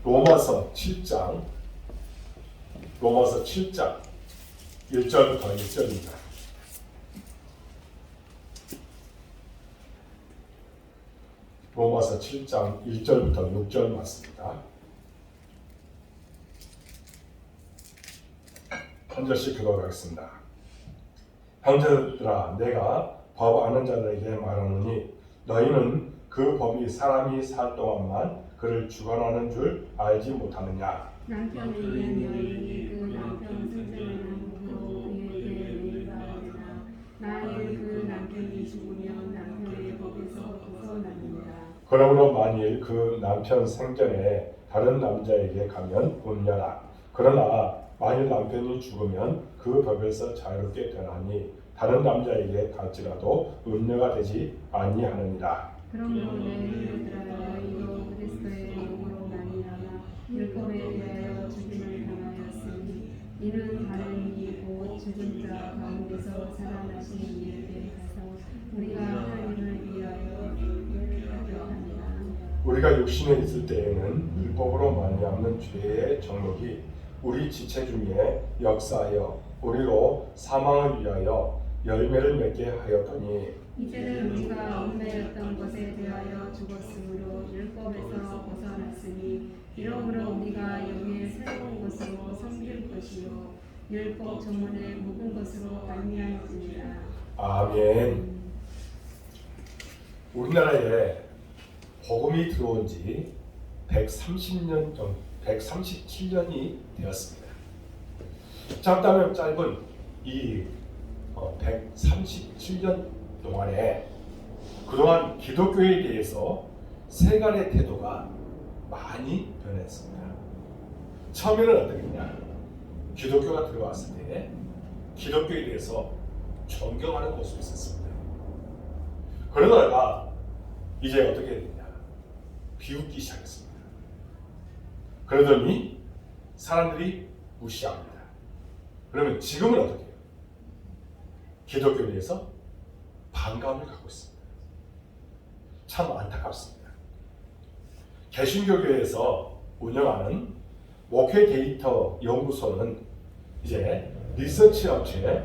로마서 7장 1절부터 1절입니다. 로마서 7장 1절부터 6절 말씀입니다. 한 절씩 교독하겠습니다. 형제들아, 내가 법 아는 자들에게 말하노니 너희는 그 법이 사람이 살 동안만 그를 주관하는 줄 알지 못하느냐. 남편에 의한 여인이 그 남편 승진하는 법으로 그에게 매일하리라. 만일 그 남편이 죽으면 남편의 법에서 벗어나느니라. 그러므로 만일 그 남편 생전에 다른 남자에게 가면 혼녀라. 그러나 만일 남편이 죽으면 그 법에서 자유롭게 되나니 다른 남자에게 갈지라도 음녀가 되지 아니하느니라. 그러므로 내 형제들아, 너희도 그리스도의 영으로 말미암아 율법에 대하여 죽임을 당하였으니 이는 다른 이 곧 죽은 자 가운데서 살아나신 이에게 가서 우리가 하나님을 위하여 하려 합니다. 우리가 육신에 있을 때에는 율법으로 말미암는 죄의 정욕이 우리 지체 중에 역사하여 우리로 사망을 위하여 열매를 맺게 하였더니 이제는 우리가 얽매였던 것에 대하여 죽었으므로 율법에서 벗어났으니 이러므로 우리가 영의 새로운 것으로 섬길 것이요 율법 전문의 묵은 것으로 말미암으리라. 아멘. 우리나라에 복음이 들어온 지 130년 정도, 137년이 되었습니다. 짧다면 짧은 이 137년 동안에 그동안 기독교에 대해서 세간의 태도가 많이 변했습니다. 처음에는 어떻겠냐? 기독교가 들어왔을 때 기독교에 대해서 존경하는 모습이 있었습니다. 그러다가 이제 어떻게 됐냐? 비웃기 시작했습니다. 그러더니 사람들이 무시합니다. 그러면 지금은 어떻게 해요? 기독교에 대해서 반감을 갖고 있습니다. 참 안타깝습니다. 개신교교에서 운영하는 목회 데이터 연구소는 이제 리서치 업체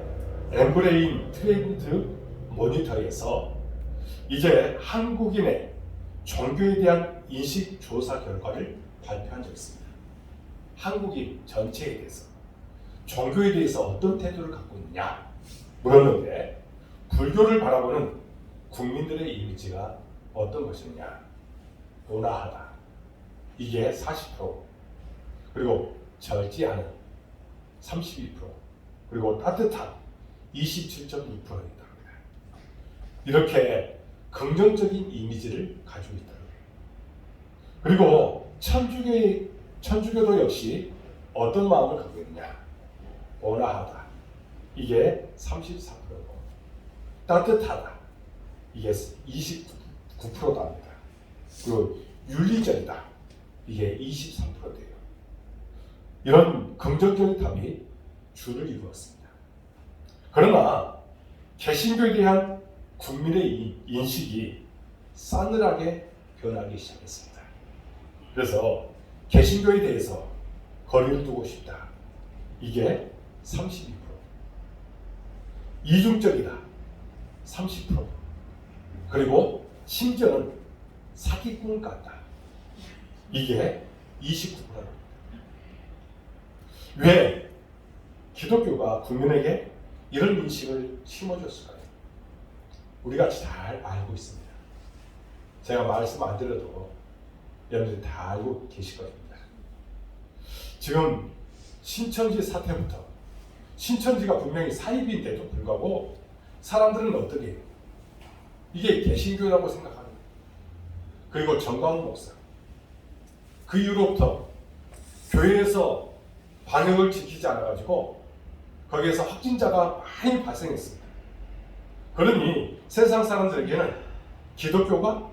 엠브레인 트렌드 모니터에서 이제 한국인의 종교에 대한 인식 조사 결과를 발표한 적이 있습니다. 한국인 전체에 대해서 종교에 대해서 어떤 태도를 갖고 있느냐 물었는데 불교를 바라보는 국민들의 이미지가 어떤 것이냐? 온화하다. 이게 40%, 그리고 절제하는 32%, 그리고 따뜻한 27.2%입니다. 이렇게 긍정적인 이미지를 가지고 있다는 거예요. 그리고 천주교도 역시 어떤 마음을 갖고 있느냐? 온화하다. 이게 34%고 따뜻하다. 이게 29%답니다. 그리고 윤리적이다. 이게 23%돼요. 이런 긍정적인 답이 주를 이루었습니다. 그러나 개신교에 대한 국민의 인식이 싸늘하게 변하기 시작했습니다. 그래서 개신교에 대해서 거리를 두고 싶다. 이게 32%. 이중적이다. 30%. 그리고 심지어는 사기꾼 같다. 이게 29%입니다. 왜 기독교가 국민에게 이런 인식을 심어줬을까요? 우리가 잘 알고 있습니다. 제가 말씀 안 드려도 여러분들이 다 알고 계실 겁니다. 지금 신천지 사태부터 신천지가 분명히 사입인데도 불구하고 사람들은 어떻게 해요? 이게 개신교라고 생각합니다. 그리고 정광훈 목사 그 이후로부터 교회에서 방역을 지키지 않아가지고 거기에서 확진자가 많이 발생했습니다. 그러니 세상 사람들에게는 기독교가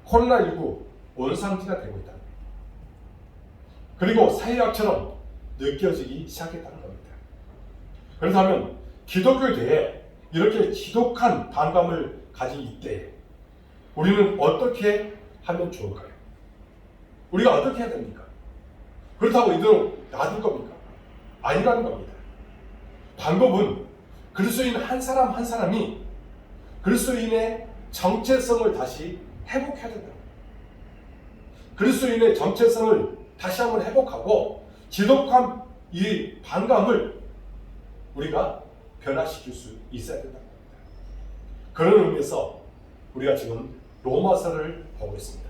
코로나19 원상지가 되고 있다. 그리고 사회학처럼 느껴지기 시작했다는 겁니다. 그렇다면 기독교에 대해 이렇게 지독한 반감을 가진 이때 우리는 어떻게 하면 좋을까요? 우리가 어떻게 해야 됩니까? 그렇다고 이대로 놔둘 겁니까? 아니라는 겁니다. 방법은 그리스도인 한 사람 한 사람이 그리스도인의 정체성을 다시 회복해야 된다. 그리스도인의 정체성을 다시 한번 회복하고 지독한 이 반감을 우리가 변화시킬 수 있어야 된다. 그런 의미에서 우리가 지금 로마서를 보고 있습니다.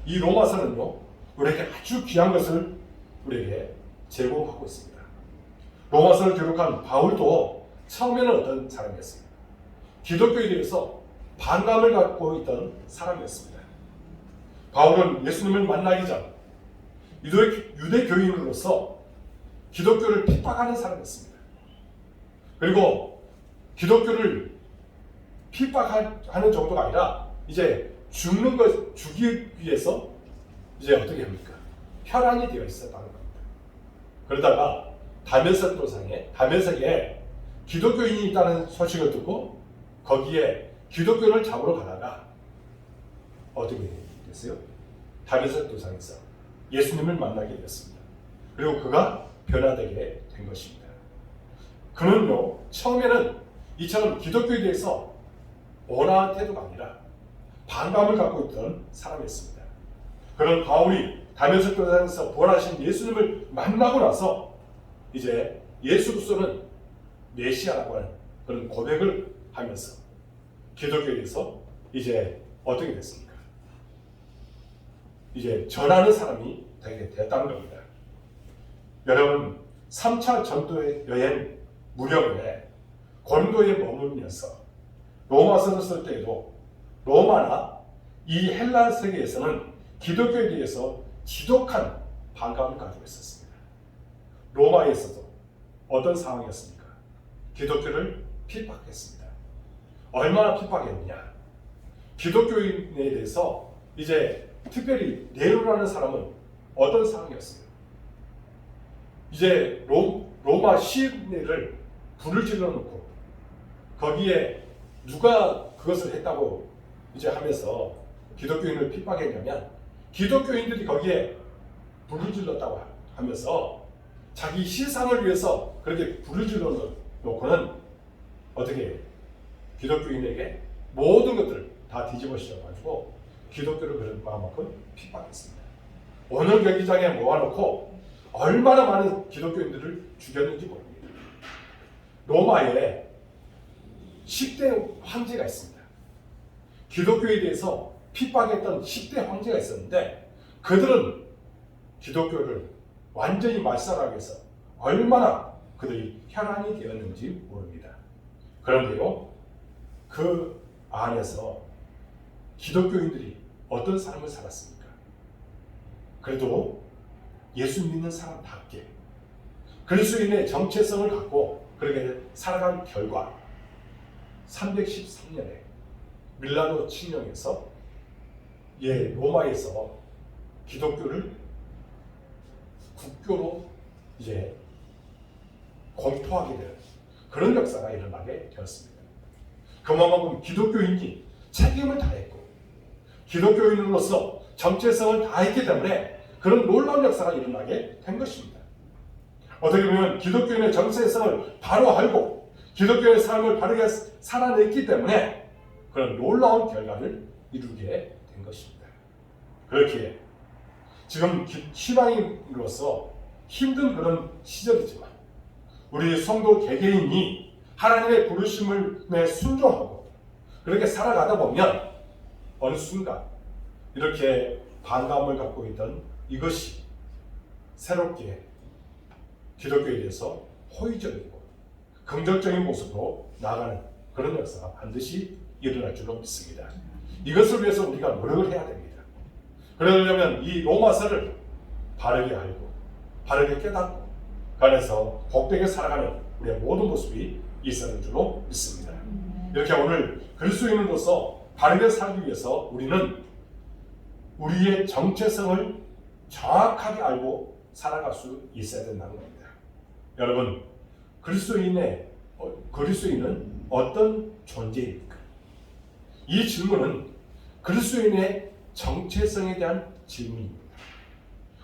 이 로마서는요, 우리에게 아주 귀한 것을 우리에게 제공하고 있습니다. 로마서를 기록한 바울도 처음에는 어떤 사람이었습니다. 기독교에 대해서 반감을 갖고 있던 사람이었습니다. 바울은 예수님을 만나기 전 유대 교인으로서 기독교를 핍박하는 사람이었습니다. 그리고 기독교를 핍박하는 정도가 아니라 이제 죽이기 위해서 이제 어떻게 합니까? 혈안이 되어 있었다는 겁니다. 그러다가 다메섹에 기독교인이 있다는 소식을 듣고 거기에 기독교를 잡으러 가다가 어떻게 됐어요? 다메섹 도상에서 예수님을 만나게 됐습니다. 그리고 그가 변화되게 된 것입니다. 그는요, 처음에는 이처럼 기독교에 대해서 온화한 태도가 아니라 반감을 갖고 있던 사람이었습니다. 그런 바울이 다메섹 도상에서 부활하신 예수님을 만나고 나서 이제 예수 그리스도는 메시아라고 하는 그런 고백을 하면서 기독교에 대해서 이제 어떻게 됐습니까? 이제 전하는 사람이 되게 됐다는 겁니다. 여러분, 3차 전도 여행 무렵에 고린도에 머물면서 로마서를 쓸 때에도 로마나 이 헬라 세계에서는 기독교에 대해서 지독한 반감을 가지고 있었습니다. 로마에서도 어떤 상황이었습니까? 기독교를 핍박했습니다. 얼마나 핍박했느냐? 기독교인에 대해서 이제 특별히 네로라는 사람은 어떤 상황이었어요? 이제 로마 시내를 불을 질러놓고 거기에 누가 그것을 했다고 이제 하면서 기독교인을 핍박했냐면 기독교인들이 거기에 불을 질렀다고 하면서 자기 시상을 위해서 그렇게 불을 질러 놓고는 어떻게 해요? 기독교인에게 모든 것들을 다 뒤집어 씌워가지고 기독교를 그런 마음만큼 핍박했습니다. 오늘 경기장에 모아놓고 얼마나 많은 기독교인들을 죽였는지 모릅니다. 로마에 10대 황제가 있습니다. 기독교에 대해서 핍박했던 10대 황제가 있었는데 그들은 기독교를 완전히 말살하기 위해서 얼마나 그들이 혈안이 되었는지 모릅니다. 그런데요, 그 안에서 기독교인들이 어떤 삶을 살았습니까? 그래도 예수 믿는 사람답게 그리스도인의 정체성을 갖고 그렇게 살아간 결과 313년에 밀라노 칙령에서 로마에서 기독교를 국교로 이제 공포하게 되는 그런 역사가 일어나게 되었습니다. 그만큼 기독교인이 책임을 다했고 기독교인으로서 정체성을 다했기 때문에 그런 놀라운 역사가 일어나게 된 것입니다. 어떻게 보면 기독교인의 정체성을 바로 알고 기독교의 삶을 바르게 살아냈기 때문에 그런 놀라운 결과를 이루게 된 것입니다. 그렇게 지금 신앙인으로서 힘든 그런 시절이지만 우리 성도 개개인이 하나님의 부르심에 순종하고 그렇게 살아가다 보면 어느 순간 이렇게 반감을 갖고 있던 이것이 새롭게 기독교에 대해서 호의적이고 긍정적인 모습으로 나아가는 그런 역사가 반드시 일어날 줄로 믿습니다. 이것을 위해서 우리가 노력을 해야 됩니다. 그러려면 이 로마서를 바르게 알고 바르게 깨닫고 그 안에서 복되게 살아가는 우리의 모든 모습이 있어야 줄로 믿습니다. 이렇게 오늘 그리스도인으로서 바르게 살기 위해서 우리는 우리의 정체성을 정확하게 알고 살아갈 수 있어야 된다는 겁니다. 여러분, 그리스도인은 어떤 존재입니까? 이 질문은 그리스도인의 정체성에 대한 질문입니다.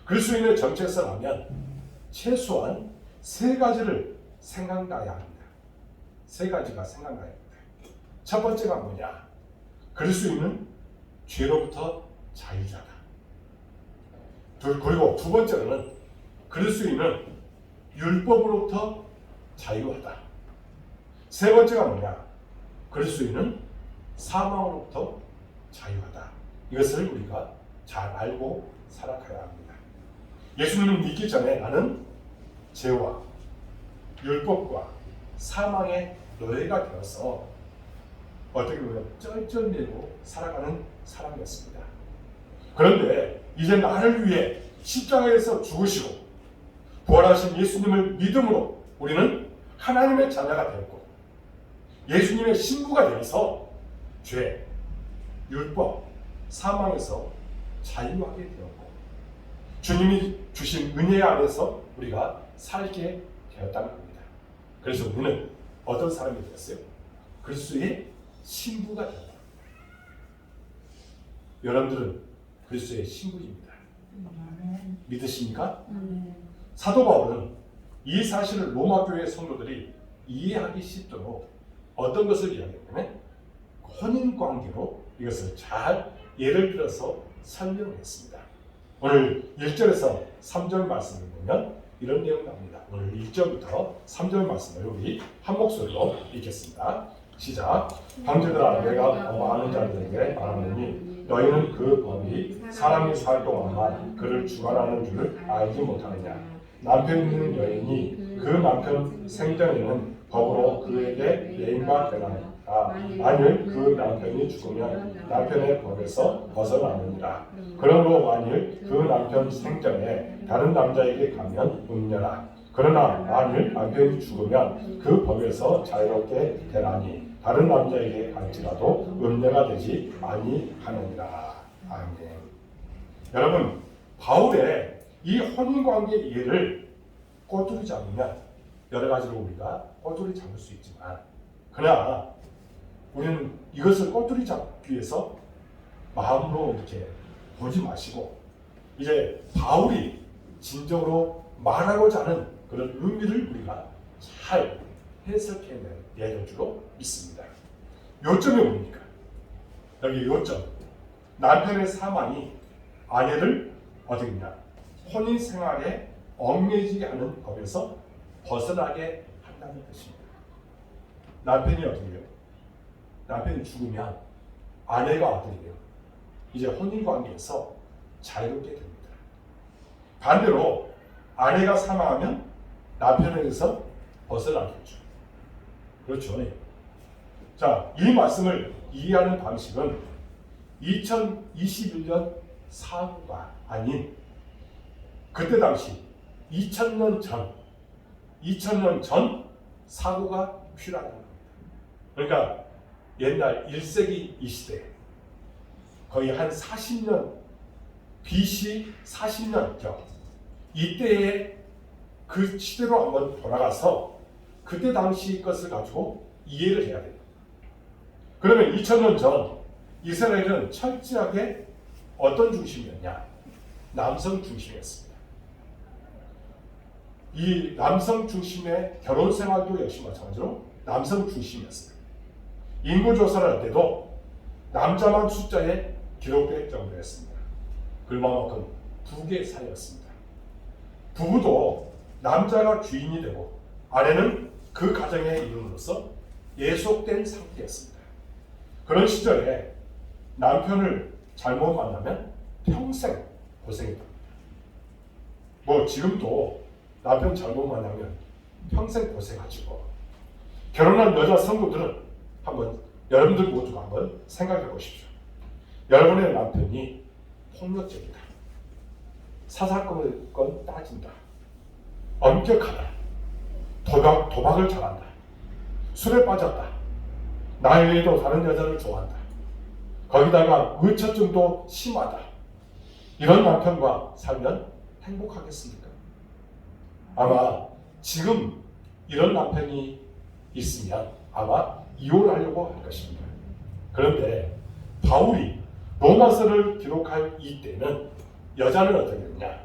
그리스도인의 정체성하면 최소한 세 가지를 생각나야 합니다. 세 가지가 생각나야 합니다. 첫 번째가 뭐냐? 그리스도인은 죄로부터 자유자다. 그리고 두 번째로는 그리스도인은 율법으로부터 자유하다. 세 번째가 뭐냐? 그리스도인은 사망으로부터 자유하다. 이것을 우리가 잘 알고 살아가야 합니다. 예수님을 믿기 전에 나는 죄와 율법과 사망의 노예가 되어서 어떻게 보면 쩔쩔매고 살아가는 사람이었습니다. 그런데 이제 나를 위해 십자가에서 죽으시고 부활하신 예수님을 믿음으로 우리는 하나님의 자녀가 되었고 예수님의 신부가 되어서 죄, 율법, 사망에서 자유하게 되었고 주님이 주신 은혜 안에서 우리가 살게 되었다는 겁니다. 그래서 우리는 어떤 사람이 되었어요? 그리스도의 신부가 되었다. 여러분들은 그리스도의 신부입니다. 믿으십니까? 사도 바울은 이 사실을 로마 교회 성도들이 이해하기 쉽도록 어떤 것을 이야기하냐면 혼인 관계로 이것을 잘 예를 들어서 설명했습니다. 오늘 1절에서 3절 말씀을 보면 이런 내용이 나옵니다. 오늘 1절부터 3절 말씀을 우리 한 목소리로 읽겠습니다. 시작. 형제들아 내가 더 많은 자들에게 말하노니 너희는 그 법이 사람이 살 동안만 그를 주관하는 줄을 알지 못하느냐. 남편 있는 여인이 그 남편 생전에는 법으로 그에게 내인과 되나니 만일 그 남편이 죽으면 남편의 법에서 벗어나느니라. 그러므로 만일 그 남편 생전에 다른 남자에게 가면 음녀라. 그러나 만일 남편이 죽으면 그 법에서 자유롭게 되나니 다른 남자에게 갈지라도 음녀가 되지 아니하느니라. 아멘. 여러분, 바울의 이 혼인관계 이해를 꼬투리 잡으면 여러 가지로 우리가 꼬투리 잡을 수 있지만 그러나 우리는 이것을 꼬투리 잡기 위해서 마음으로 이렇게 보지 마시고 이제 바울이 진정으로 말하고자 하는 그런 의미를 우리가 잘 해석해 내는 줄로 믿습니다. 요점이 뭡니까? 여기 요점. 남편의 사망이 아내를 어떻게 했냐? 혼인 생활에 얽매이지 않은 법에서 벗어나게 한다는 뜻입니다. 남편이 어떻게 해요? 남편이 죽으면 아내가 어떻게 해요? 이제 혼인 관계에서 자유롭게 됩니다. 반대로 아내가 사망하면 남편에게서 벗어나겠죠. 그렇죠. 자, 이 말씀을 이해하는 방식은 2021년 사후가 아닌 그때 당시 2000년 전 사고가 필요하다는 겁니다. 그러니까 옛날 1세기 이 시대 거의 한 40년 BC 40년경 이때의 그 시대로 한번 돌아가서 그때 당시 것을 가지고 이해를 해야 돼요. 그러면 2000년 전 이스라엘은 철저하게 어떤 중심이었냐? 남성 중심이었습니다. 이 남성 중심의 결혼 생활도 역시 마찬가지로 남성 중심이었습니다. 인구 조사를 할 때도 남자만 숫자에 기록될 정도였습니다. 그만큼 부계 사회였습니다. 부부도 남자가 주인이 되고 아내는 그 가정의 이름으로서 예속된 상태였습니다. 그런 시절에 남편을 잘못 만나면 평생 고생이 됩니다. 뭐 지금도 남편 잘못 만나면 평생 고생하시고 결혼한 여자 성도들은 한번 여러분들 모두가 한번 생각해 보십시오. 여러분의 남편이 폭력적이다. 사사건건 따진다. 엄격하다. 도박을 잘한다. 술에 빠졌다. 나 외에도 다른 여자를 좋아한다. 거기다가 의처증도 심하다. 이런 남편과 살면 행복하겠습니까? 아마 지금 이런 남편이 있으면 아마 이혼하려고 할 것입니다. 그런데 바울이 로마서를 기록할 이때는 여자는 어떻게 했냐?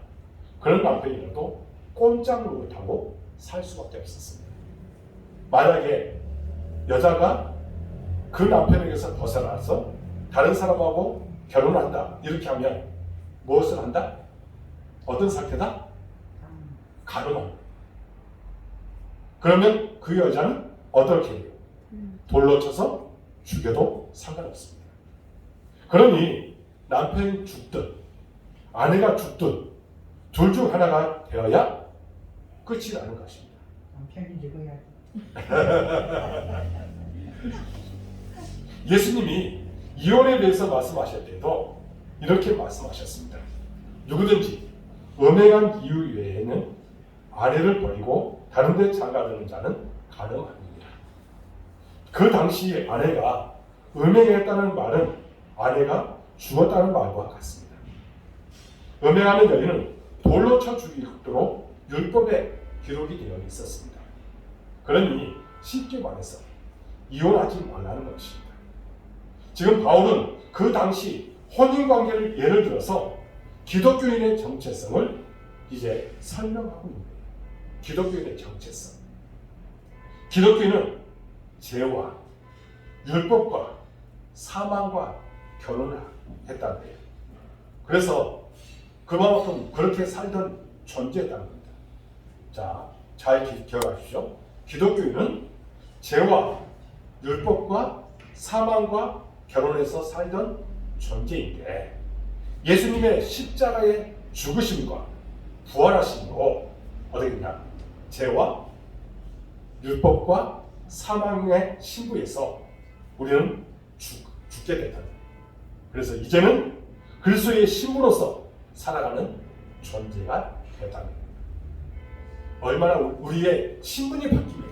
그런 남편이라도 꼼짝을 못하고 살 수밖에 없었습니다. 만약에 여자가 그 남편에게서 벗어나서 다른 사람하고 결혼한다 이렇게 하면 무엇을 한다? 어떤 상태다? 가늠한다. 그러면 그 여자는 어떻게 해요? 돌로 쳐서 죽여도 상관없습니다. 그러니 남편이 죽든 아내가 죽든 둘 중 하나가 되어야 끝이 나는 것입니다. 남편이 죽어야지. 예수님이 이혼에 대해서 말씀하실 때도 이렇게 말씀하셨습니다. 누구든지 음행한 이유 외에는 아내를 버리고 다른 데 장가드는 자는 가늠합니다. 그 당시 아내가 음행했다는 말은 아내가 죽었다는 말과 같습니다. 음행하는 여인은 돌로 쳐 죽이도록 율법에 기록이 되어 있었습니다. 그러니 쉽게 말해서 이혼하지 말라는 것입니다. 지금 바울은 그 당시 혼인관계를 예를 들어서 기독교인의 정체성을 이제 설명하고 있는 거예요. 기독교인의 정체성. 기독교인은 죄와 율법과 사망과 결혼을 했다는 거예요. 그래서 그만큼 그렇게 살던 존재였다는 겁니다. 자, 잘 기억하십시오. 기독교인은 죄와 율법과 사망과 결혼해서 살던 존재인데 예수님의 십자가의 죽으심과 부활하심으로 어떻게 되냐? 죄와 율법과 사망의 신부에서 우리는 죽게 됐다. 그래서 이제는 그리스도의 신부로서 살아가는 존재가 됐다는 겁니다. 얼마나 우리의 신분이 바뀌면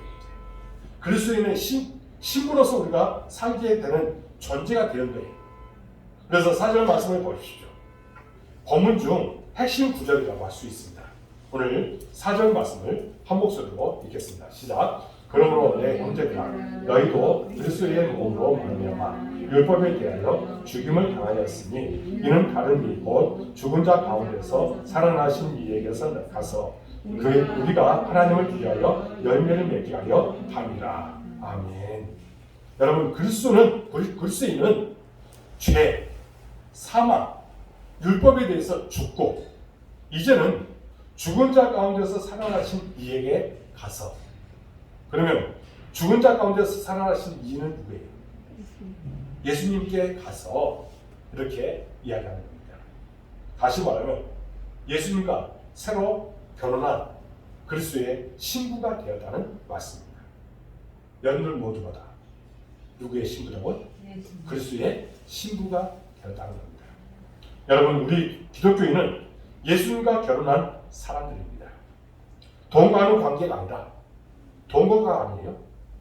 그리스도인의 신부로서 우리가 살게 되는 존재가 되는 거예요. 그래서 4절 말씀을 보십시오. 본문 중 핵심 구절이라고 할 수 있습니다. 오늘 4절 말씀을 한 목소리로 읽겠습니다. 시작. 그러므로 내 형제들아 너희도 그리스도의 몸으로 말미암아 율법에 대하여 죽임을 당하였으니 이는 다른 이 곧 죽은 자 가운데서 살아나신 이에게서 가서 우리가 하나님을 위하여 열매를 맺게 하려 함이라. 아멘. 여러분 그리스도인은 죄, 사망, 율법에 대해서 죽고 이제는 죽은 자 가운데서 살아나신 이에게 가서 그러면 죽은 자 가운데서 살아나신 이는 누구예요? 예수님께 가서 이렇게 이야기하는 겁니다. 다시 말하면 예수님과 새로 결혼한 그리스도의 신부가 되었다는 말씀입니다. 여러분들 모두가 다 누구의 신부라고? 그리스도의 신부가 되었다는 겁니다. 여러분 우리 기독교인은 예수님과 결혼한 사람들입니다. 동거하는 관계가 아니라 동거가 아니에요.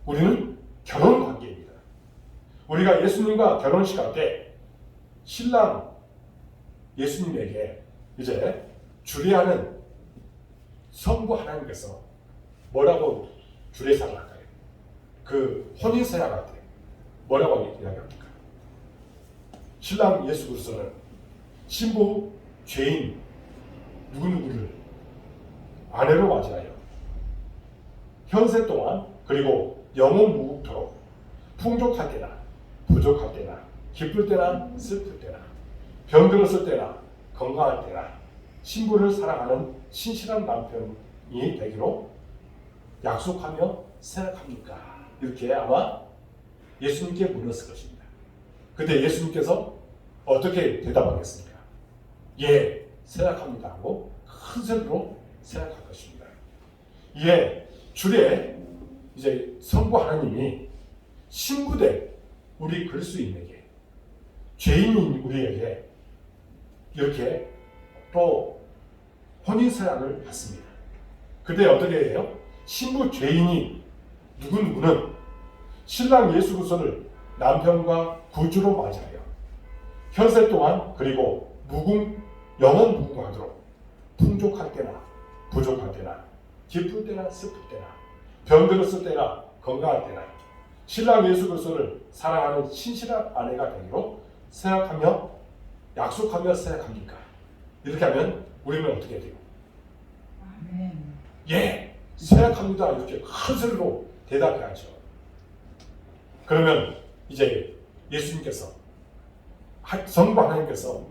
우리는 결혼 관계입니다. 우리가 예수님과 결혼식 할 때 신랑 예수님에게 이제 주례하는 성부 하나님께서 뭐라고 주례사를 할까요? 그 혼인서약 할 때 뭐라고 이야기합니까? 신랑 예수 그리스도는 신부 죄인 누구누구를 아내로 맞이하여 현세 동안 그리고 영원 무국토록 풍족할 때나 부족할 때나 기쁠 때나 슬플 때나 병들었을 때나 건강할 때나 신부를 사랑하는 신실한 남편이 되기로 약속하며 생각합니까? 이렇게 아마 예수님께 물었을 것입니다. 그때 예수님께서 어떻게 대답하겠습니까? 예, 생각합니다 하고 큰 소리로 생각할 것입니다. 이에 주례 이제 성부 하나님이 신부된 우리 그리스도인에게 죄인인 우리에게 이렇게 또 혼인서약을 받습니다. 그때 어떻게 해요? 신부 죄인이 누구누구는 신랑 예수 그리스도를 남편과 구주로 맞이하여 현세 동안 그리고 영원 무궁하도록 풍족할 때나 부족할 때나 기쁠 때나 슬플 때나 병들었을 때나 건강할 때나 신랑 예수 그리스도를 사랑하는 신실한 아내가 되기로 생각하며 약속하며 생각합니까? 이렇게 하면 우리는 어떻게 돼요? 예, 생각합니다. 이렇게 큰 소리로 대답해야죠. 그러면 이제 예수님께서, 성부 하나님께서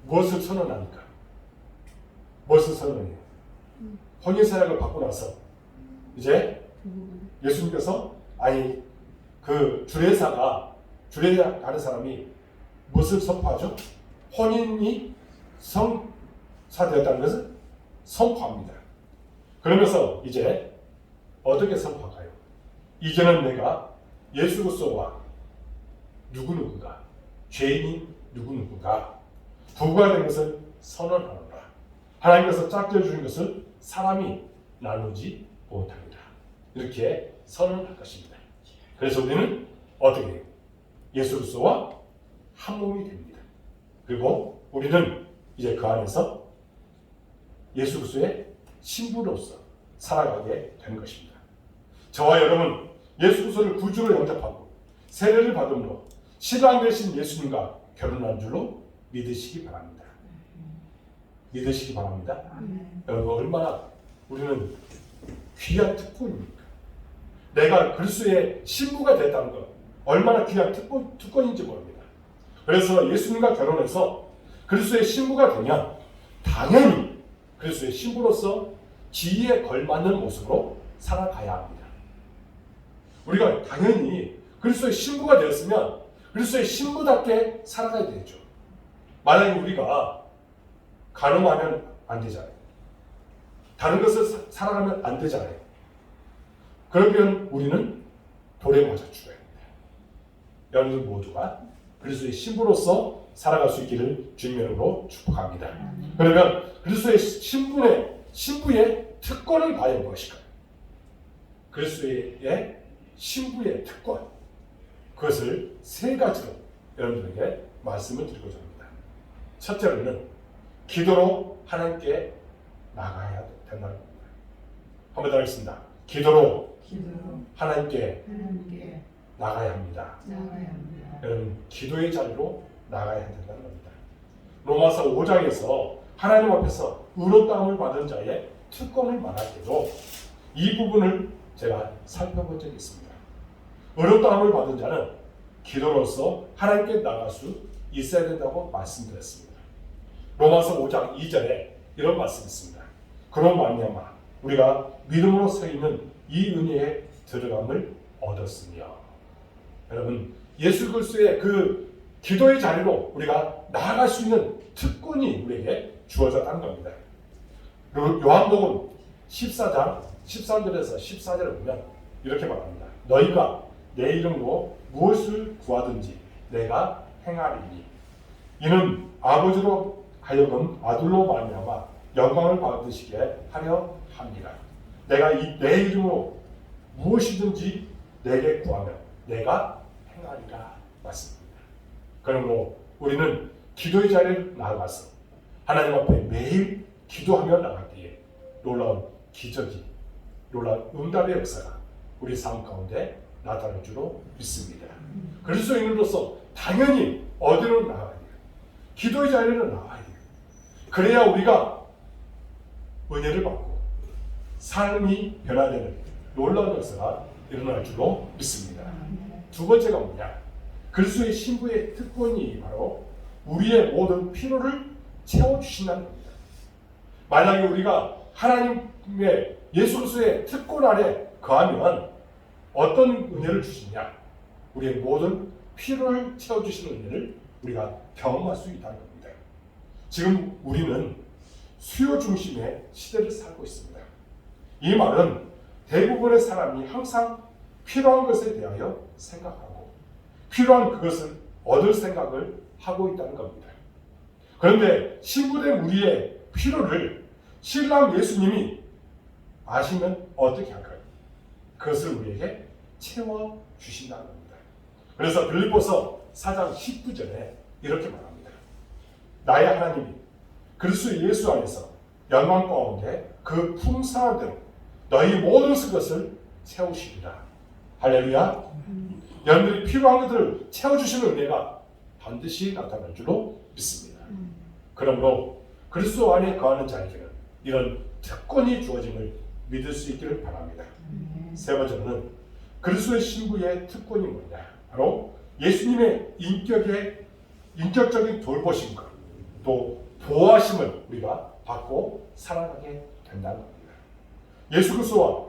무엇을 선언합니까? 무엇을 선언해요? 혼인사약을 받고 나서 이제 예수님께서, 아니 그 주례 가는 사람이 무엇을 선포하죠? 혼인이 성사되었다는 것을 선포합니다. 그러면서 이제 어떻게 선포할까요? 이제는 내가 예수 그리스도와 누구누구가, 죄인인 누구누구가 부부가 된 것을 선언하노라. 하나님께서 짝지어 주신 것을 사람이 나누지 못합니다. 이렇게 선언할 것입니다. 그래서 우리는 어떻게 해요? 예수 그리스도와 한 몸이 됩니다. 그리고 우리는 이제 그 안에서 예수 그리스도의 신부로서 살아가게 되는 것입니다. 저와 여러분, 예수 그리스도를 구주로 영접하고 세례를 받음으로 신랑 되신 예수님과 결혼한 줄로 믿으시기 바랍니다. 믿으시기 바랍니다. 여러분, 얼마나 우리는 귀한 특권입니까? 내가 그리스도의 신부가 됐다는 것, 얼마나 귀한 특권인지 모릅니다. 그래서 예수님과 결혼해서 그리스도의 신부가 되면 당연히 그리스도의 신부로서 지위에 걸맞는 모습으로 살아가야 합니다. 우리가 당연히 그리스도의 신부가 되었으면 그리스도의 신부답게 살아가야 되죠. 만약에 우리가 간음하면 안 되잖아요. 다른 것을 살아가면 안 되잖아요. 그러면 우리는 돌에 맞아 죽어야 합니다. 여러분들 모두가 그리스도의 신부로서 살아갈 수 있기를 주님으로 축복합니다. 그러면 그리스도의 신부의 특권은 과연 무엇일까요? 그리스도의 신부의 특권, 그것을 세 가지로 여러분들에게 말씀을 드리고자 합니다. 첫째로는 기도로 하나님께 나가야 된다는 겁니다. 한번 더 하겠습니다. 기도로 하나님께 나가야 합니다. 여러분, 기도의 자리로 나가야 된다는 겁니다. 로마서 5장에서 하나님 앞에서 의롭다함을 받은 자의 특권을 말할 때도 이 부분을 제가 살펴본 적이 있습니다. 의롭다함을 받은 자는 기도로서 하나님께 나갈 수 있어야 된다고 말씀드렸습니다. 로마서 5장 2절에 이런 말씀이 있습니다. 그런 말미암아 우리가 믿음으로 서 있는 이 은혜에 들어감을 얻었으며. 여러분, 예수 그리스도의 그 기도의 자리로 우리가 나아갈 수 있는 특권이 우리에게 주어졌다는 겁니다. 요한복음 14장 13절에서 14절을 보면 이렇게 말합니다. 너희가 내 이름으로 무엇을 구하든지 내가 행하리니 이는 아버지로 하여금 아들로 말미암아 영광을 받으시게 하려 합니다. 내가 내 이름으로 무엇이든지 내게 구하면 내가 행하리라 맞습니다. 그러므로 우리는 기도의 자리에 나아가서 하나님 앞에 매일 기도하며 나갈 때에 놀라운 기적이, 놀라운 응답의 역사가 우리 삶 가운데 나타날 줄로 믿습니다. 그리스도인으로서 당연히 어디로 나가야 돼요? 기도의 자리로 나와야 돼요. 그래야 우리가 은혜를 받고 삶이 변화되는 놀라운 역사가 일어날 줄로 믿습니다. 두 번째가 뭐냐? 그리스도의 신부의 특권이 바로 우리의 모든 필요를 채워주신다는 겁니다. 만약에 우리가 하나님의 예수 그리스도의 특권 아래 거하면 어떤 은혜를 주시냐? 우리의 모든 필요를 채워주시는 은혜를 우리가 경험할 수 있다는 겁니다. 지금 우리는 수요 중심의 시대를 살고 있습니다. 이 말은 대부분의 사람이 항상 필요한 것에 대하여 생각하고 필요한 그것을 얻을 생각을 하고 있다는 겁니다. 그런데 신부된 우리의 필요를 신랑 예수님이 아시면 어떻게 할까요? 그것을 우리에게 채워주신다는 겁니다. 그래서 빌립보서 4장 19절에 이렇게 말합니다. 나의 하나님이 그리스도 예수 안에서 영광 가운데 그 풍성한 대로 너희 모든 것을 채우시리라. 할렐루야. 여러분들이 필요한 것들을 채워주시는 은혜가 반드시 나타날 줄로 믿습니다. 그러므로 그리스도 안에 거하는 자에게는 이런 특권이 주어짐을 믿을 수 있기를 바랍니다. 세 번째로는 그리스도의 신부의 특권이 뭐냐? 바로 예수님의 인격적인 돌보심과 또 보호하심을 우리가 받고 살아가게 된다는 겁니다. 예수 그리스도와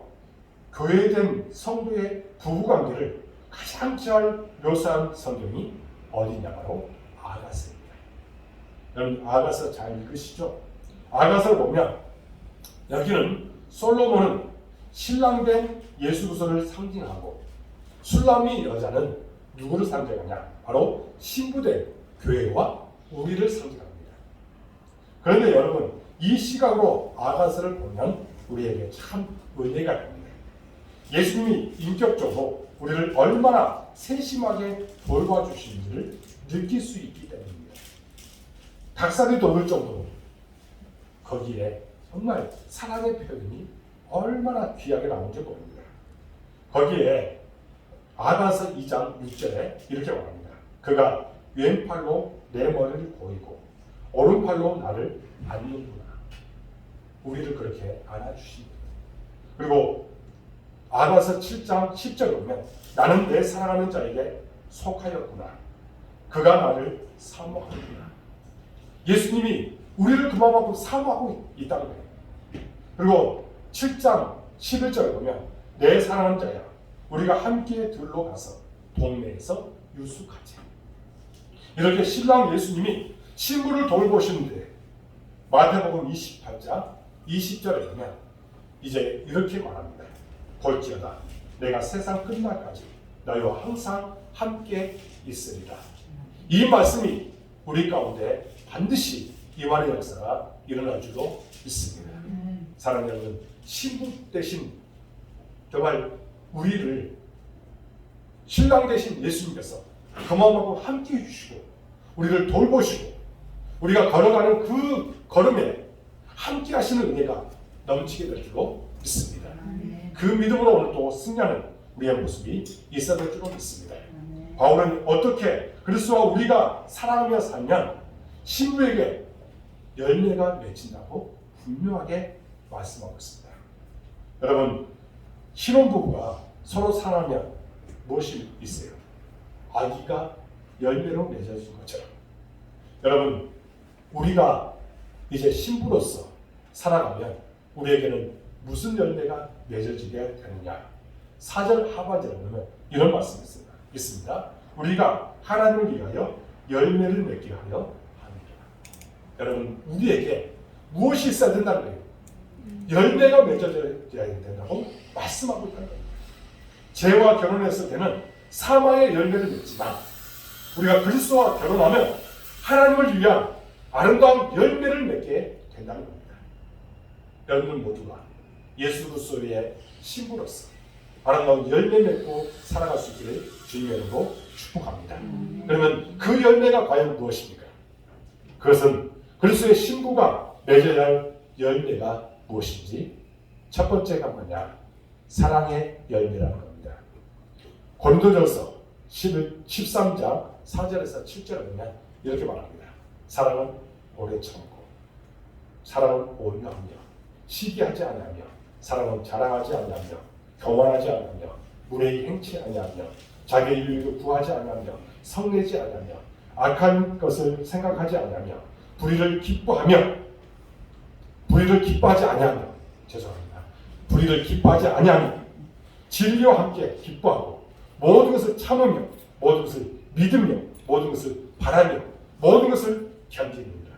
교회된 성도의 부부관계를 가장 잘 묘사한 성경이 어디냐? 바로 아가서입니다. 여러분 아가서 잘 읽으시죠? 아가서를 보면 여기는 솔로몬은 신랑된 예수 그리스도를 상징하고 술람이 여자는 누구를 상징하냐? 바로 신부된 교회와 우리를 상징합니다. 그런데 여러분 이 시각으로 아가서를 보면 우리에게 참 은혜가 됩니다. 예수님이 인격적으로 우리를 얼마나 세심하게 돌봐주시는지를 느낄 수 있기 때문입니다. 닭살이 돋을 정도로 거기에 정말 사랑의 표현이 얼마나 귀하게 나온지 모릅니다. 거기에 아가서 2장 6절에 이렇게 말합니다. 그가 왼팔로 내 머리를 보이고 오른팔로 나를 안는구나. 우리를 그렇게 안아주십니다. 그리고 아가서 7장 10절에 보면 나는 내 사랑하는 자에게 속하였구나. 그가 나를 사모하는구나. 예수님이 우리를 그만큼 사모하고 있다는 거예요. 그리고 7장 11절에 보면 내 사랑하는 자야 우리가 함께 들로 가서 동네에서 유숙하자. 이렇게 신랑 예수님이 신부를 돌보시는데 마태복음 28장 20절에 보면 이제 이렇게 말합니다. 볼지어다 내가 세상 끝날까지 너희와 항상 함께 있으리라. 이 말씀이 우리 가운데 반드시 임하는 역사가 일어날 줄로 믿습니다. 사랑하는 여러분, 신부 대신 정말 우리를 신랑 대신 예수님께서 그마음하고 함께 해주시고 우리를 돌보시고 우리가 걸어가는 그 걸음에 함께 하시는 은혜가 넘치게 될 줄로 믿습니다. 그 믿음으로 오늘 또 승리하는 우리의 모습이 있어야 될 줄로 믿습니다. 바울은 어떻게 그리스도와 우리가 사랑하며 살면 신부에게 열매가 맺힌다고 분명하게 말씀하고 있습니다. 여러분, 신혼부부가 서로 사랑하면 무엇이 있어요? 아기가 열매로 맺어진 것처럼. 여러분, 우리가 이제 신부로서 살아가면 우리에게는 무슨 열매가 맺어지게 되느냐? 4절 하반절에 보면 이런 말씀이 있습니다. 우리가 하나님을 위하여 열매를 맺게 하려 합니다. 여러분, 우리에게 무엇이 있어야 된다는 거예요? 열매가 맺어져야 된다고 말씀하고 있다는 겁니다. 죄와 결혼했을 때는 사망의 열매를 맺지만 우리가 그리스도와 결혼하면 하나님을 위한 아름다운 열매를 맺게 된다는 겁니다. 여러분 모두가 예수 그리스도의 신부로서 아름다운 열매 맺고 살아갈 수 있기를 주님의 이름으로 축복합니다. 그러면 그 열매가 과연 무엇입니까? 그것은 그리스도의 신부가 맺어야 할 열매가 무엇인지 첫 번째가 뭐냐? 사랑의 열매라는 겁니다. 고린도전서 13장 4절에서 7절에 보면 이렇게 말합니다. 사랑은 오래 참고 사랑은 온유하며 시기하지 아니하며 사랑은 자랑하지 아니하며 교만하지 아니하며 무례히 행치 아니하며 자기의 유익을 구하지 아니하며 성내지 아니하며 악한 것을 생각하지 아니하며 불의를 기뻐하지 아니하며 불의를 기뻐하지 아니하며 진리와 함께 기뻐하고 모든 것을 참으며 모든 것을 믿으며 모든 것을 바라며 모든 것을 견디는다.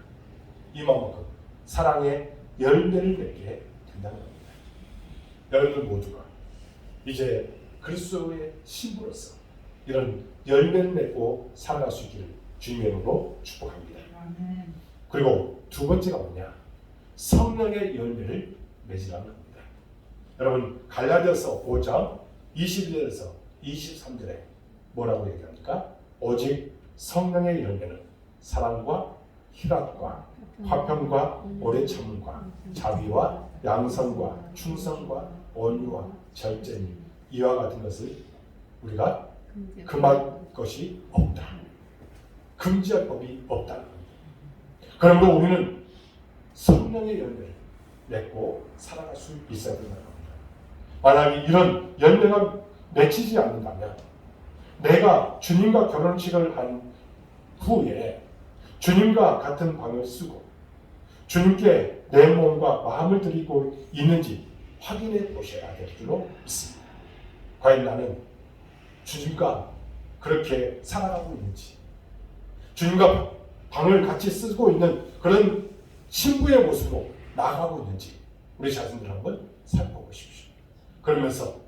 이만큼 사랑의 열매를 맺게 된다는 겁니다. 여러분 모두가 이제 그리스도의 신부로서 이런 열매를 맺고 살아갈 수 있기를 주님의 이름으로 축복합니다. 그리고 두 번째가 뭐냐? 성령의 열매를 맺으라는 겁니다. 여러분 갈라디아서 5장 21절에서 23절에 뭐라고 얘기합니까? 오직 성령의 열매는 사랑과 희락과 화평과 오래 참음과 자비와 양선과 충성과 온유와 절제니 이와 같은 것을 우리가 금할 것이 없다. 금지할 법이 없다. 그러므로 우리는 성령의 열매를 맺고 살아갈 수 있어야 된다는 겁니다. 만약에 이런 열매가 맺히지 않는다면 내가 주님과 결혼식을 한 후에 주님과 같은 방을 쓰고 주님께 내 몸과 마음을 드리고 있는지 확인해 보셔야 될 줄로 믿습니다. 과연 나는 주님과 그렇게 살아가고 있는지, 주님과 방을 같이 쓰고 있는 그런 신부의 모습으로 나아가고 있는지 우리 자신들 한번 살펴보십시오. 그러면서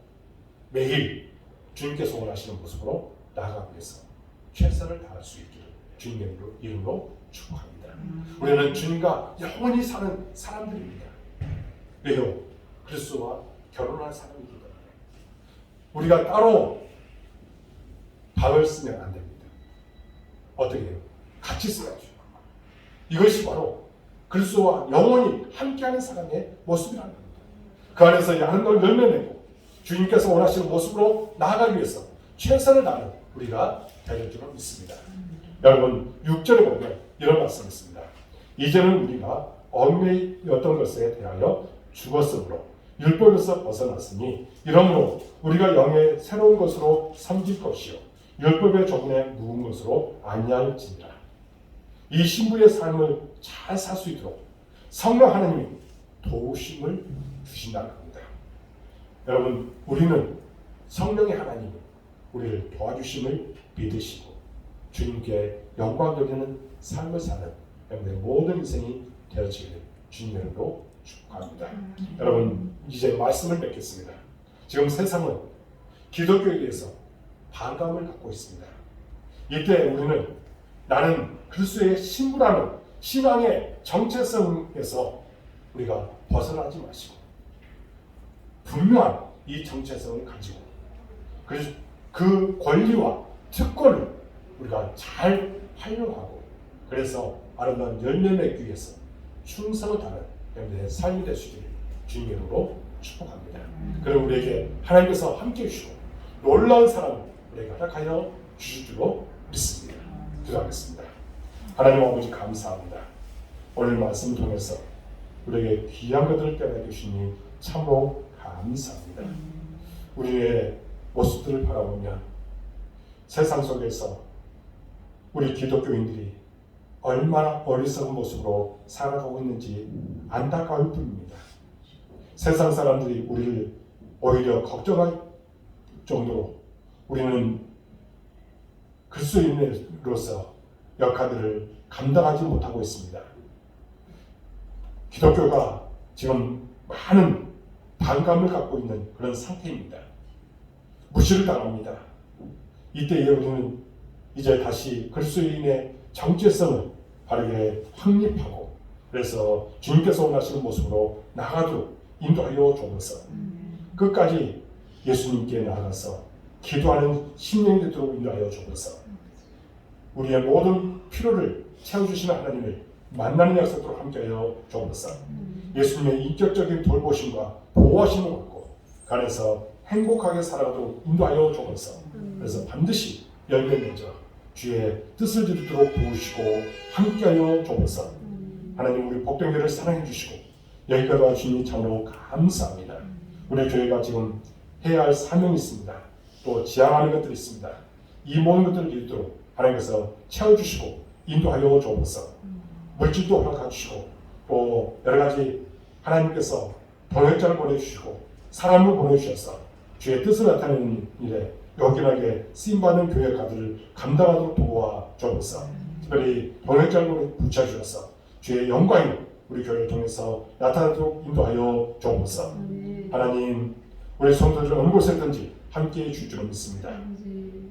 매일 주님께서 원하시는 모습으로 나아가기 위해서 최선을 다할 수 있기를 주님의 이름으로 축복합니다. 우리는 주님과 영원히 사는 사람들입니다. 왜요? 그리스도와 결혼할 사람이기 때문에. 우리가 따로 방을 쓰면 안 됩니다. 어떻게 해요? 같이 써야죠. 이것이 바로 그리스도와 영원히 함께하는 사람의 모습이라는 겁니다. 그 안에서 하는 걸 열매내고 주님께서 원하시는 모습으로 나아가기 위해서 최선을 다하는 우리가 될 줄로 믿습니다. 여러분 6절에 보면 이런 말씀이 있습니다. 이제는 우리가 얽매였던 것에 대하여 죽었으므로 율법에서 벗어났으니 이러므로 우리가 영의 새로운 것으로 섬길 것이요 율법의 조문에 묵은 것으로 아니할지니라. 이 신부의 삶을 잘 살 수 있도록 성령 하나님이 도우심을 주신다는 겁니다. 여러분 우리는 성령의 하나님이 우리를 도와주심을 믿으시고 주님께 영광 돌리는 삶을 사는 여러분의 모든 인생이 되어지기를 주님의 이름으로 축복합니다. 여러분 이제 말씀을 맺겠습니다. 지금 세상은 기독교에 대해서 반감을 갖고 있습니다. 이때 우리는 나는 그리스도의 신부라는 신앙의 정체성에서 우리가 벗어나지 마시고 분명한 이 정체성을 가지고 그 권리와 특권을 우리가 잘 활용하고 그래서 아름다운 열매 맺기 위해서 충성을 다하는 여러분의 삶이 될 수 있기를 주님의 이름으로 축복합니다. 그리고 우리에게 하나님께서 함께 해주시고 놀라운 사랑을 우리에게 허락하여 주실 줄로 믿습니다. 기도하겠습니다. 하나님 아버지 감사합니다. 오늘 말씀 통해서 우리에게 귀한 것들을 빼내 주시니 참으로 감사합니다. 우리의 모습들을 바라보며 세상 속에서 우리 기독교인들이 얼마나 어리석은 모습으로 살아가고 있는지 안타까울 뿐입니다. 세상 사람들이 우리를 오히려 걱정할 정도로 우리는 그리스도인으로서 역할들을 감당하지 못하고 있습니다. 기독교가 지금 많은 반감을 갖고 있는 그런 상태입니다. 무시를 당합니다. 이때에 우리는 이제 다시 그리스도인의 정체성을 바르게 확립하고 그래서 주님께서 원하시는 모습으로 나아가도록 인도하여 주옵소서. 끝까지 예수님께 나아가서 기도하는 심령이 되도록 인도하여 주옵소서. 우리의 모든 필요를 채워주시는 하나님을 만나는 약속으로 함께하여 주옵소서. 예수님의 인격적인 돌보심과 보호하심을 받고 그 안에서 행복하게 살아가도록 인도하여 주옵소서. 그래서 반드시 열매 맺어 주의 뜻을 이루도록 도우시고 함께하여 주옵소서. 하나님 우리 복병교를 사랑해 주시고 여기까지 와주시니 참으로 감사합니다. 우리 교회가 지금 해야 할 사명이 있습니다. 또 지향하는 것들이 있습니다. 이 모든 것들을 이루도록 하나님께서 채워주시고 인도하여 주옵소서. 물질도 허락해 주시고 또 여러 가지 하나님께서 동역자를 보내주시고 사람을 보내주셔서 주의 뜻을 나타내는 일에 요긴하게 쓰임받는 교회가들을 감당하도록 도와 주옵소서. 특별히 동역자를 붙여주셔서 주의 영광이 우리 교회를 통해서 나타나도록 인도하여 주옵소서. 하나님 우리 성도들 어느 곳에든지 함께해 줄 줄 믿습니다.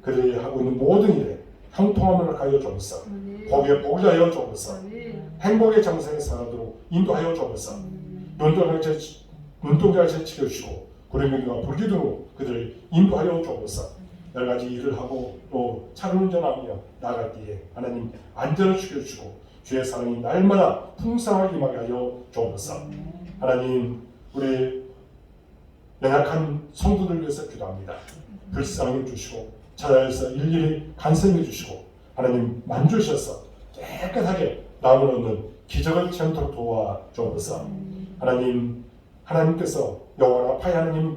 그들이 하고 있는 모든 일에 형통함을 하여 주옵소서. 복의 복을 하여 주옵소서. 행복의 장세에 살아도록 인도하여 주옵소서. 눈동자를 지켜주시고 구름이와 불기 등으로 그들을 인도하여 주옵소서. 여러 가지 일을 하고 또 차를 운전하며 나아갈 때에 하나님 안전을 지켜주시고 주의 사랑이 날마다 풍성하게 임하게 하여 주옵소서. 하나님 우리 연약한 성도들 위해서 기도합니다. 불쌍히 주시고 찾아내서 일일이 간섭해 주시고 하나님 만주셔서 깨끗하게 나음을 얻는 기적을 체험토록 도와 주옵소서. 하나님께서 여호와 라파의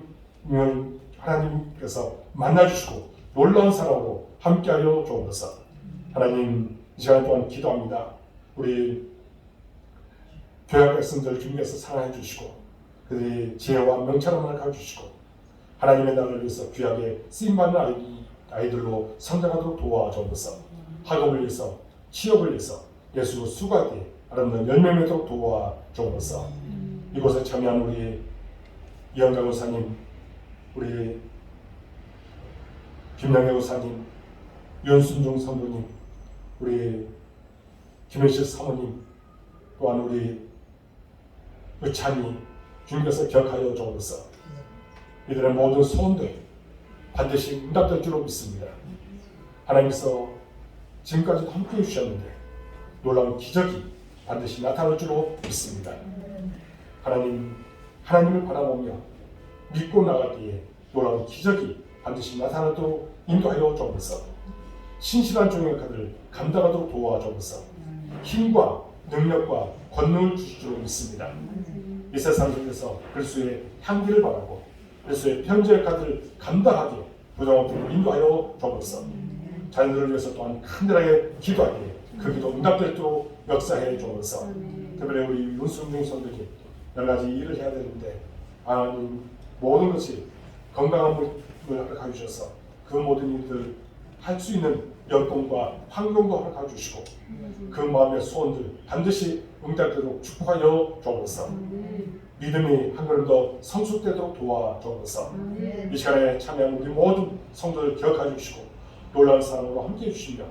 하나님께서 만나주시고 놀라운 사랑으로 함께하여 주옵소서. 하나님, 이 시간 동안 기도합니다. 우리 교회 백성들 주님께서 사랑해 주시고 그들이 지혜와 명철함을 가져주시고 하나님의 나라를 위해서 귀하게 쓰임받는 아이들로 성장하도록 도와주옵소서. 학업을 위해서, 취업을 위해서 예수 수고하게 아름다운 열매 맺도록 도와주옵소서. 이곳에 참여한 우리 이영강 의사님, 우리 김영애 의사님, 윤순중 성도님, 우리 김혜실 사모님, 또한 우리 의찬이 주님께서 기억하여 주옵소서. 이들의 모든 소원들 반드시 응답될 줄로 믿습니다. 하나님께서 지금까지도 함께해 주셨는데 놀라운 기적이 반드시 나타날 줄로 믿습니다. 하나님을 바라보며 믿고 나가기에 놀라운 기적이 반드시 나타나도록 인도하여 주옵소서. 신실한 종역들을 감당하도록 도와주옵소서. 힘과 능력과 권능을 주실 줄로 믿습니다. 이 세상 속에서 그리스도의 향기를 바라고 그리스도의 편지의 카드를 감당하게 부정없도록 인도하여 주옵소서. 자녀들을 위해서 또한 간절하게 기도하기에 그 기도 응답되도록 역사해 주옵소서. 특별히 우리 윤순중 선생님 여러 가지 일을 해야 되는데 하나님 모든 것이 건강함을 허락해 주셔서 그 모든 일들 할 수 있는 여건과 환경도 허락해 주시고 그 마음의 소원들 반드시 응답되도록 축복하여 주옵소서. 믿음이 한 걸음 더 성숙되도록 도와주옵소서. 이 시간에 참여한 우리 모든 성도들 기억해 주시고 놀라운 사랑으로 함께해 주시며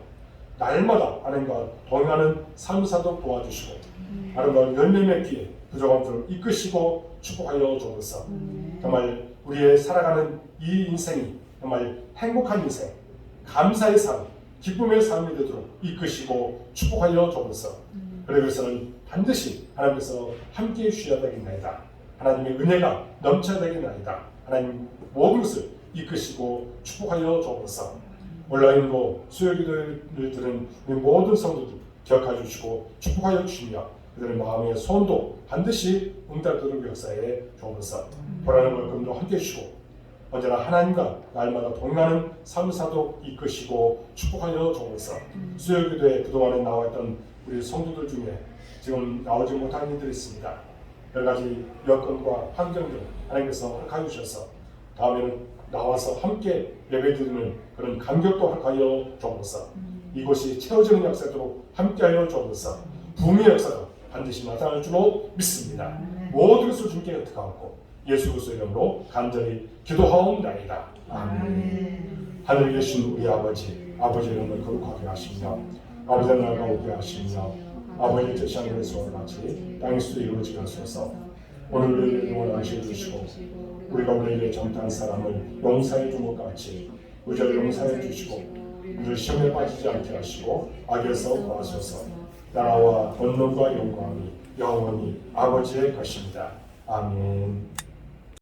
날마다 하나님과 동행하는 삶을 사도록 도와주시고 아름다운 열매 맺기에 부족함들을 이끄시고 축복하여 주옵소서. 정말 우리의 살아가는 이 인생이 정말 행복한 인생, 감사의 삶, 기쁨의 삶이 되도록 이끄시고 축복하여 주옵소서. 그러기 위해서는 반드시 하나님께서 함께해 주셔야 되겠나이다. 하나님의 은혜가 넘쳐야 되겠나이다. 하나님 모든 것을 이끄시고 축복하여 주옵소서. 온라인으로 수요기도를 들은 우리 모든 성도들 기억해 주시고 축복하여 주시며 그들의 마음의 소원도 반드시 응답되도록 역사에 주옵소서. 보라는 월금도 함께해 주시고 언제나 하나님과 날마다 동행하는 삶사도 이끄시고 축복하여 주옵소서. 수요기도에 그동안에 나와있던 우리 성도들 중에 지금 나오지 못한 이들이 있습니다. 여러 가지 여건과 환경들 하나님께서 허락하여 주셔서 다음에는 나와서 함께 예배드리는 그런 감격도 허락하여 주옵소서. 이곳이 채워지는 역사도록 함께하여 주옵소서. 부흥의 역사가 반드시 나타날 줄로 믿습니다. 모든 것을 주님께 흩어가고 예수 그리스도의 이름으로 간절히 기도하옵나이다. 아멘. 하늘에 계신 우리 아버지의 이름을 거룩하게 하시며 아버지의 나라가 오게 하시며 아버지의 뜻이 하늘에서 같이 땅에서도 이루어지게 하소서. 오늘을 영원하게 주시고 우리가 우리에게 정당한 사람을 용서해 준 것 같이 우리를 용서해 주시고 우리를 시험에 빠지지 않게 하시고 악에서 구하소서. 나라와 권능과 영광이 영원히 아버지의 것입니다. 아멘.